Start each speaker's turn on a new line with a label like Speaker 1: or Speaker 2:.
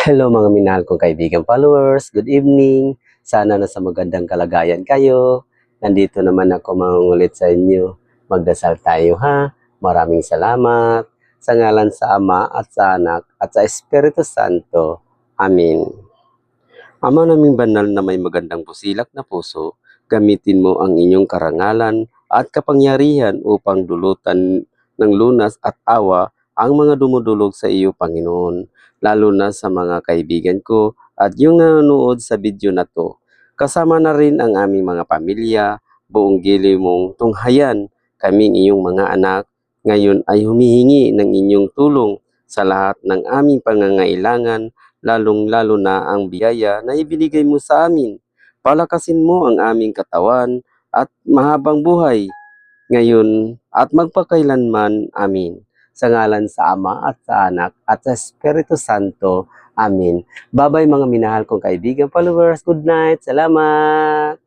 Speaker 1: Hello mga minahal kong kaibigan followers, good evening. Sana nasa magandang kalagayan kayo. Nandito naman ako mangungulit sa inyo. Magdasal tayo ha. Maraming salamat. Sa ngalan sa Ama at sa Anak at sa Espiritu Santo. Amen. Ama naming banal na may magandang busilak na puso, gamitin mo ang inyong karangalan at kapangyarihan upang dulutan ng lunas at awa ang mga dumudulog sa iyo, Panginoon, lalo na sa mga kaibigan ko at yung nanonood sa video na to. Kasama na rin ang aming mga pamilya, buong gili mong tunghayan, kaming iyong mga anak, ngayon ay humihingi ng inyong tulong sa lahat ng aming pangangailangan, lalong-lalo na ang biyaya na ibinigay mo sa amin. Palakasin mo ang aming katawan at mahabang buhay ngayon at magpakailanman. Amin. Sa ngalan sa Ama at sa Anak at sa Espiritu Santo. Amin. Bye-bye mga minahal kong kaibigan followers. Good night. Salamat.